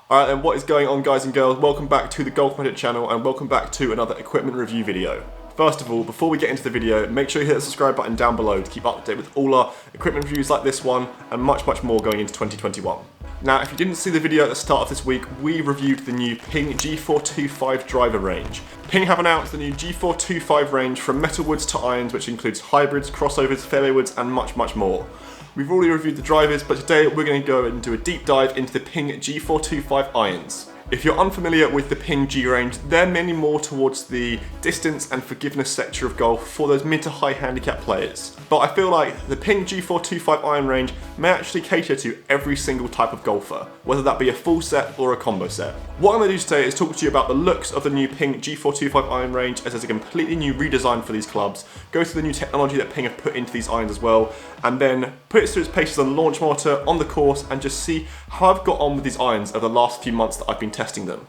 Alright then, what is going on guys and girls? Welcome back to the GolfMagic channel and welcome back to another equipment review video. First of all, before we get into the video, make sure you hit the subscribe button down below to keep up to date with all our equipment reviews like this one and much more going into 2021. Now, if you didn't see the video at the start of this week, we reviewed the new Ping G425 driver range. Ping have announced the new G425 range from metalwoods to irons, which includes hybrids, crossovers, fairway woods and much more. We've already reviewed the drivers, but today we're going to go and do a deep dive into the Ping G425 irons. If you're unfamiliar with the Ping G range, they're mainly more towards the distance and forgiveness sector of golf for those mid to high handicap players. But I feel like the Ping G425 iron range may actually cater to every single type of golfer, whether that be a full set or a combo set. What I'm going to do today is talk to you about the looks of the new Ping G425 iron range, as there's a completely new redesign for these clubs, go through the new technology that Ping have put into these irons as well, and then put it through its paces on the launch monitor, on the course, and just see how I've got on with these irons over the last few months that I've been testing them.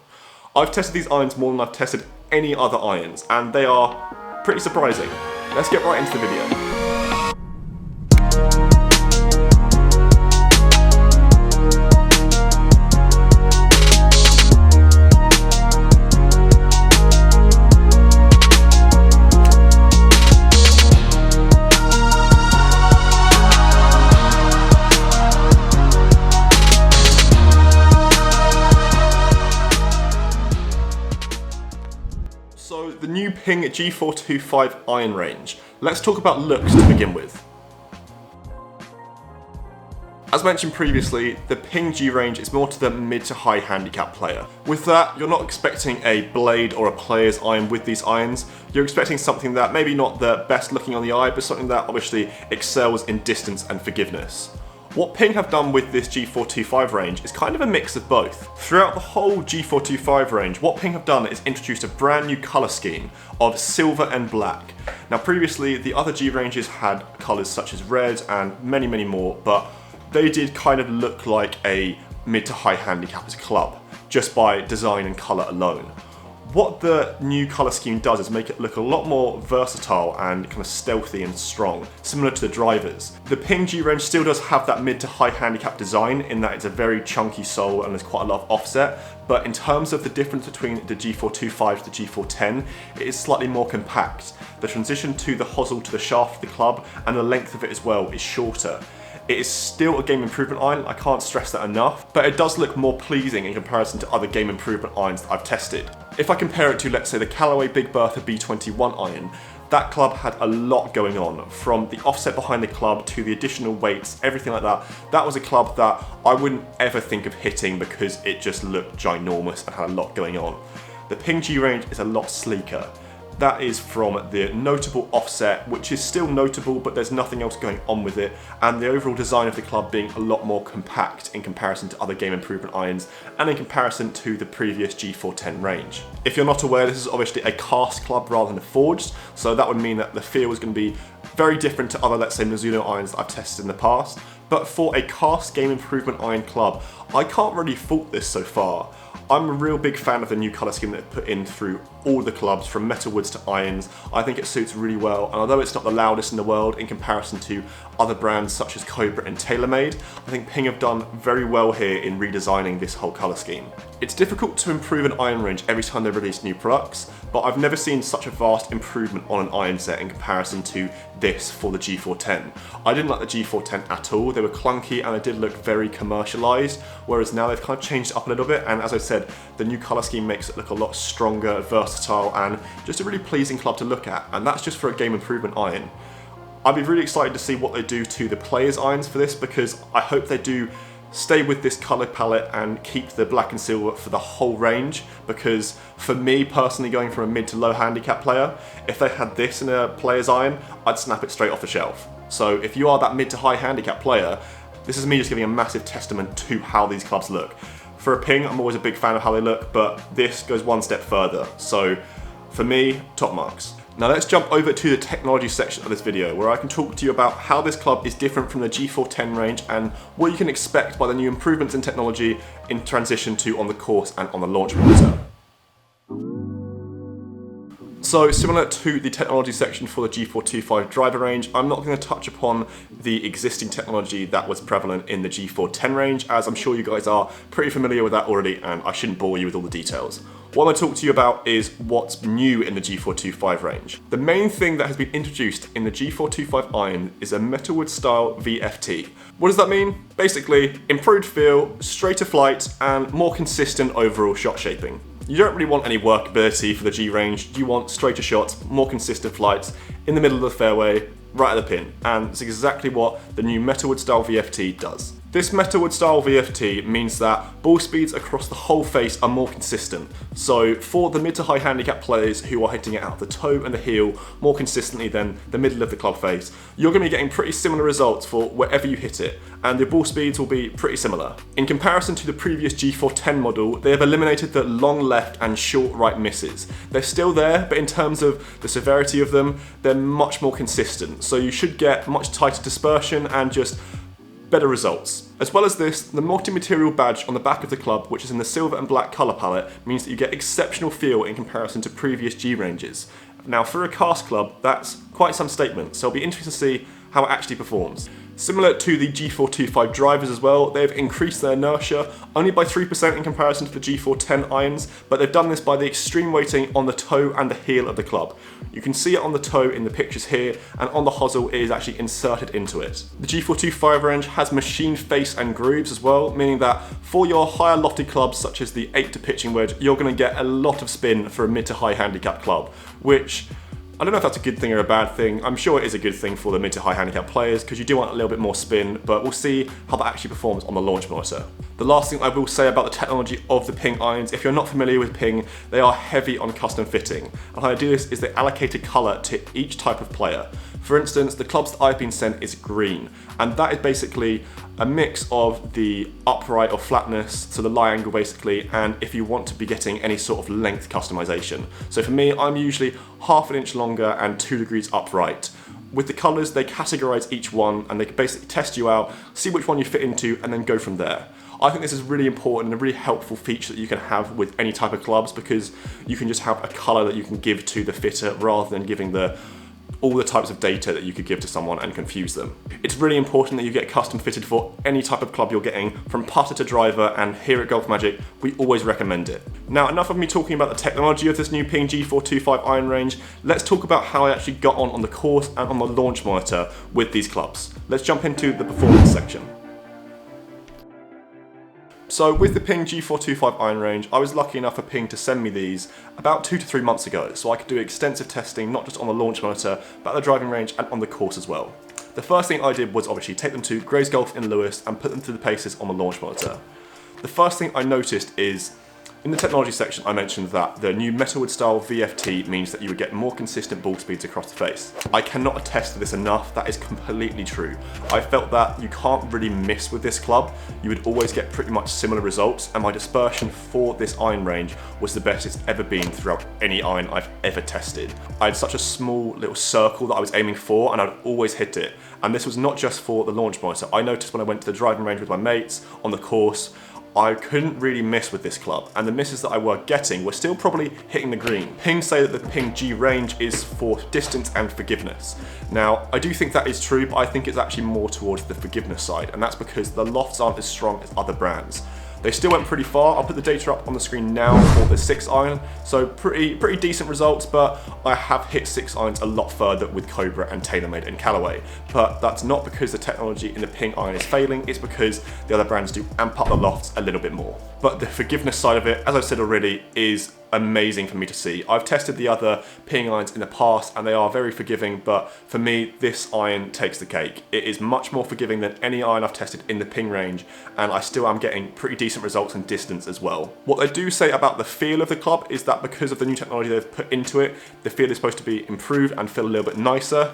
I've tested these irons more than I've tested any other irons, and they are pretty surprising. Let's get right into the video. So the new Ping G425 iron range. Let's talk about looks to begin with. As mentioned previously, the Ping G range is more to the mid to high handicap player. With that, you're not expecting a blade or a player's iron with these irons. You're expecting something that maybe not the best looking on the eye, but something that obviously excels in distance and forgiveness. What Ping have done with this G425 range is kind of a mix of both. Throughout the whole G425 range, what Ping have done is introduced a brand new colour scheme of silver and black. Now previously, the other G ranges had colours such as red and many more, but they did kind of look like a mid to high handicapper's club, just by design and colour alone. What the new colour scheme does is make it look a lot more versatile and kind of stealthy and strong, similar to the drivers. The Ping G range still does have that mid to high handicap design in that it's a very chunky sole and there's quite a lot of offset, but in terms of the difference between the G425 to the G410, it is slightly more compact. The transition to the hosel to the shaft of the club and the length of it as well is shorter. It is still a game improvement iron, I can't stress that enough, but it does look more pleasing in comparison to other game improvement irons that I've tested. If I compare it to, let's say, the Callaway Big Bertha B21 iron, that club had a lot going on, from the offset behind the club to the additional weights, everything like that. That was a club that I wouldn't ever think of hitting because it just looked ginormous and had a lot going on. The Ping G range is a lot sleeker. That is from the notable offset, which is still notable, but there's nothing else going on with it, and the overall design of the club being a lot more compact in comparison to other game improvement irons, and in comparison to the previous G410 range. If you're not aware, this is obviously a cast club rather than a forged, so that would mean that the feel is going to be very different to other, let's say, Mizuno irons that I've tested in the past. But for a cast game improvement iron club, I can't really fault this so far. I'm a real big fan of the new colour scheme that they've put in through all the clubs, from metalwoods to irons. I think it suits really well, and although it's not the loudest in the world in comparison to other brands such as Cobra and TaylorMade, I think Ping have done very well here in redesigning this whole colour scheme. It's difficult to improve an iron range every time they release new products, but I've never seen such a vast improvement on an iron set in comparison to this for the G410. I didn't like the G410 at all. They were clunky and they did look very commercialised, whereas now they've kind of changed it up a little bit, and as I said, the new colour scheme makes it look a lot stronger, versatile, and just a really pleasing club to look at, and that's just for a game improvement iron. I'd be really excited to see what they do to the players' irons for this, because I hope they do stay with this colour palette and keep the black and silver for the whole range, because for me personally, going from a mid to low handicap player, if they had this in a player's iron, I'd snap it straight off the shelf. So if you are that mid to high handicap player, this is me just giving a massive testament to how these clubs look. For a Ping, I'm always a big fan of how they look, but this goes one step further. So for me, top marks. Now let's jump over to the technology section of this video, where I can talk to you about how this club is different from the G410 range and what you can expect by the new improvements in technology in transition to on the course and on the launch monitor. So similar to the technology section for the G425 driver range, I'm not going to touch upon the existing technology that was prevalent in the G410 range, as I'm sure you guys are pretty familiar with that already and I shouldn't bore you with all the details. What I'm going to talk to you about is what's new in the G425 range. The main thing that has been introduced in the G425 iron is a metalwood style VFT. What does that mean? Basically, improved feel, straighter flight, and more consistent overall shot shaping. You don't really want any workability for the G range, you want straighter shots, more consistent flights, in the middle of the fairway, right at the pin, and it's exactly what the new metalwood style VFT does. This metalwood style VFT means that ball speeds across the whole face are more consistent. So for the mid to high handicap players who are hitting it out the toe and the heel more consistently than the middle of the club face, you're going to be getting pretty similar results for wherever you hit it, and the ball speeds will be pretty similar. In comparison to the previous G410 model, they have eliminated the long left and short right misses. They're still there, but in terms of the severity of them, they're much more consistent. So you should get much tighter dispersion and just better results. As well as this, the multi-material badge on the back of the club, which is in the silver and black colour palette, means that you get exceptional feel in comparison to previous G ranges. Now for a cast club, that's quite some statement, so it'll be interesting to see how it actually performs. Similar to the G425 drivers as well, they've increased their inertia only by 3% in comparison to the G410 irons, but they've done this by the extreme weighting on the toe and the heel of the club. You can see it on the toe in the pictures here, and on the hosel it is actually inserted into it. The G425 range has machined face and grooves as well, meaning that for your higher lofted clubs such as the 8 to pitching wedge, you're going to get a lot of spin for a mid to high handicap club, which I don't know if that's a good thing or a bad thing. I'm sure it is a good thing for the mid to high handicap players because you do want a little bit more spin, but we'll see how that actually performs on the launch monitor. The last thing I will say about the technology of the Ping irons, if you're not familiar with Ping, they are heavy on custom fitting. And how they do this is they allocate a colour to each type of player. For instance, the clubs that I've been sent is green, and that is basically a mix of the upright or flatness, so the lie angle basically, and if you want to be getting any sort of length customization. So for me, I'm usually half an inch longer and 2 degrees upright. With the colours, they categorise each one and they can basically test you out, see which one you fit into, and then go from there. I think this is really important and a really helpful feature that you can have with any type of clubs because you can just have a colour that you can give to the fitter rather than giving all the types of data that you could give to someone and confuse them. It's really important that you get custom fitted for any type of club you're getting, from putter to driver, and here at GolfMagic, we always recommend it. Now, enough of me talking about the technology of this new Ping G425 iron range, let's talk about how I actually got on the course and on the launch monitor with these clubs. Let's jump into the performance section. So with the Ping G425 iron range, I was lucky enough for Ping to send me these about 2 to 3 months ago, so I could do extensive testing not just on the launch monitor, but at the driving range and on the course as well. The first thing I did was obviously take them to Grays Golf in Lewes and put them through the paces on the launch monitor. The first thing I noticed is, in the technology section I mentioned that the new metalwood style VFT means that you would get more consistent ball speeds across the face. I cannot attest to this enough, that is completely true. I felt that you can't really miss with this club, you would always get pretty much similar results, and my dispersion for this iron range was the best it's ever been throughout any iron I've ever tested. I had such a small little circle that I was aiming for and I'd always hit it, and this was not just for the launch monitor. I noticed when I went to the driving range with my mates on the course, I couldn't really miss with this club, and the misses that I were getting were still probably hitting the green. Ping say that the Ping G range is for distance and forgiveness. Now, I do think that is true, but I think it's actually more towards the forgiveness side, and that's because the lofts aren't as strong as other brands. They still went pretty far. I'll put the data up on the screen now for the 6 iron, so pretty decent results, but I have hit 6 irons a lot further with Cobra and TaylorMade and Callaway. But that's not because the technology in the Ping iron is failing, it's because the other brands do amp up the lofts a little bit more. But the forgiveness side of it, as I've said already, is amazing for me to see. I've tested the other Ping irons in the past and they are very forgiving, but for me this iron takes the cake. It is much more forgiving than any iron I've tested in the Ping range, and I still am getting pretty decent results in distance as well. What they do say about the feel of the club is that because of the new technology they've put into it, the feel is supposed to be improved and feel a little bit nicer.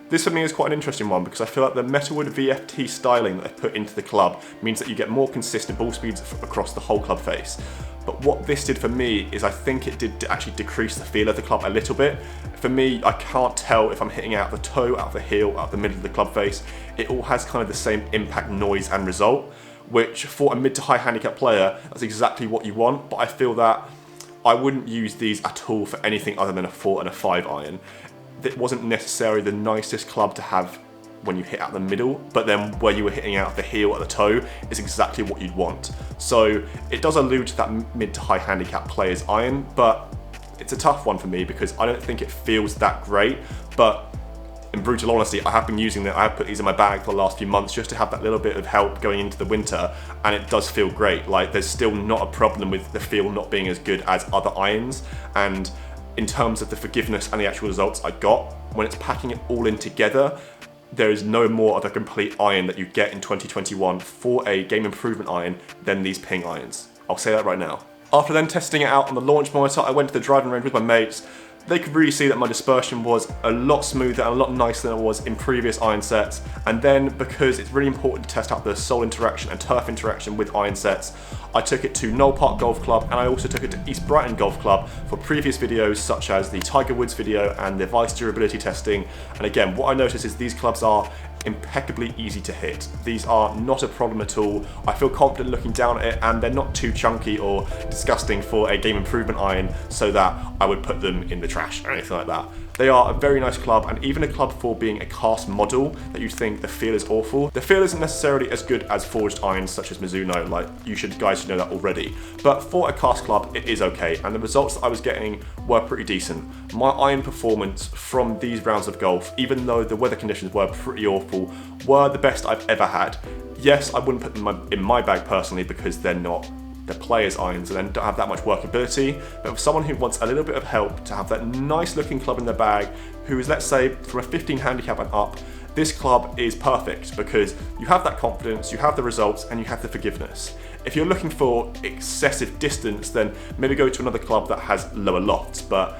This for me is quite an interesting one because I feel like the metalwood VFT styling that they've put into the club means that you get more consistent ball speeds across the whole club face. But what this did for me is I think it did actually decrease the feel of the club a little bit. For me, I can't tell if I'm hitting out the toe, out the heel, out the middle of the club face. It all has kind of the same impact, noise and result, which for a mid to high handicap player, that's exactly what you want. But I feel that I wouldn't use these at all for anything other than a 4 and a 5 iron. It wasn't necessarily the nicest club to have when you hit out the middle, but then where you were hitting out the heel at the toe is exactly what you'd want. So it does allude to that mid to high handicap player's iron, but it's a tough one for me because I don't think it feels that great. But in brutal honesty, I have been using them. I have put these in my bag for the last few months just to have that little bit of help going into the winter, and it does feel great. Like, there's still not a problem with the feel not being as good as other irons, and in terms of the forgiveness and the actual results I got, when it's packing it all in together, there is no more of a complete iron that you get in 2021 for a game improvement iron than these Ping irons. I'll say that right now. After then testing it out on the launch monitor, I went to the driving range with my mates. They could really see that my dispersion was a lot smoother and a lot nicer than it was in previous iron sets. And then, because it's really important to test out the sole interaction and turf interaction with iron sets, I took it to Knoll Park Golf Club, and I also took it to East Brighton Golf Club for previous videos such as the Tiger Woods video and the Vice durability testing. And again, what I noticed is these clubs are impeccably easy to hit. These are not a problem at all. I feel confident looking down at it, and they're not too chunky or disgusting for a game improvement iron so that I would put them in the trash or anything like that. They are a very nice club, and even a club for being a cast model that you'd think the feel is awful. The feel isn't necessarily as good as forged irons such as Mizuno, like guys should know that already. But for a cast club, it is okay, and the results that I was getting were pretty decent. My iron performance from these rounds of golf, even though the weather conditions were pretty awful, were the best I've ever had. Yes, I wouldn't put them in my bag personally because they're not the player's irons and then don't have that much workability, but for someone who wants a little bit of help to have that nice looking club in their bag, who is, let's say, from a 15 handicap and up, this club is perfect because you have that confidence, you have the results, and you have the forgiveness. If you're looking for excessive distance, then maybe go to another club that has lower lofts, but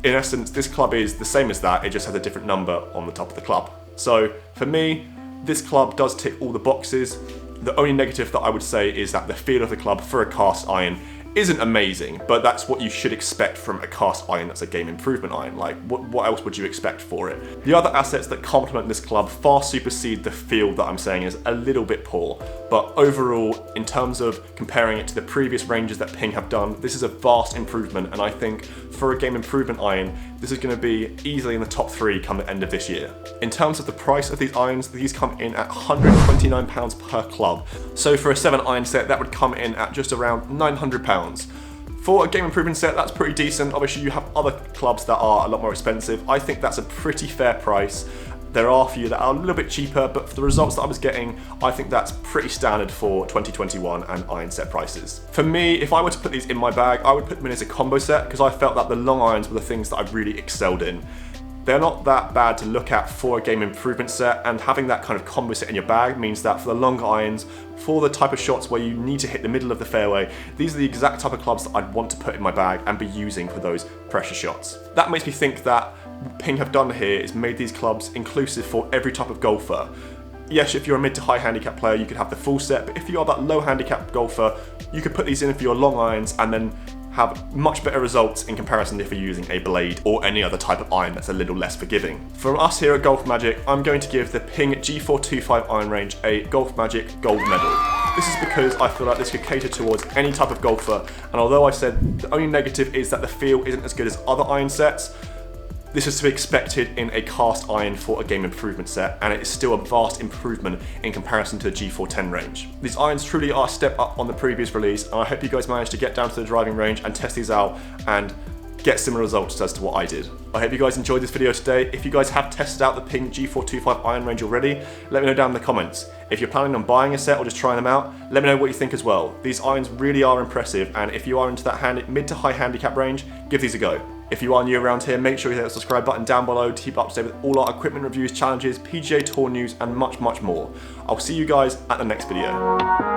in essence, this club is the same as that, it just has a different number on the top of the club. So for me, this club does tick all the boxes. The only negative that I would say is that the feel of the club for a cast iron isn't amazing, but that's what you should expect from a cast iron that's a game improvement iron. Like, what else would you expect for it? The other assets that complement this club far supersede the feel that I'm saying is a little bit poor, but overall, in terms of comparing it to the previous ranges that Ping have done, this is a vast improvement, and I think for a game improvement iron, this is going to be easily in the top 3 come the end of this year. In terms of the price of these irons, these come in at £129 per club. So for a 7 iron set, that would come in at just around £900. For a game improvement set, that's pretty decent. Obviously, you have other clubs that are a lot more expensive. I think that's a pretty fair price. There are a few that are a little bit cheaper, but for the results that I was getting, I think that's pretty standard for 2021 and iron set prices. For me, if I were to put these in my bag, I would put them in as a combo set because I felt that the long irons were the things that I really excelled in. They're not that bad to look at for a game improvement set, and having that kind of combo set in your bag means that for the longer irons, for the type of shots where you need to hit the middle of the fairway, these are the exact type of clubs that I'd want to put in my bag and be using for those pressure shots. That makes me think that what Ping have done here is made these clubs inclusive for every type of golfer. Yes, if you're a mid to high handicap player, you could have the full set, but if you are that low handicap golfer, you could put these in for your long irons and then have much better results in comparison if you're using a blade or any other type of iron that's a little less forgiving. From us here at GolfMagic, I'm going to give the Ping G425 iron range a GolfMagic gold medal. This is because I feel like this could cater towards any type of golfer, and although I said the only negative is that the feel isn't as good as other iron sets, this is to be expected in a cast iron for a game improvement set, and it is still a vast improvement in comparison to the G410 range. These irons truly are a step up on the previous release, and I hope you guys managed to get down to the driving range and test these out and get similar results as to what I did. I hope you guys enjoyed this video today. If you guys have tested out the Ping G425 iron range already, let me know down in the comments. If you're planning on buying a set or just trying them out, let me know what you think as well. These irons really are impressive, and if you are into that mid to high handicap range, give these a go. If you are new around here, make sure you hit the subscribe button down below to keep up to date with all our equipment reviews, challenges, PGA Tour news, and much, much more. I'll see you guys at the next video.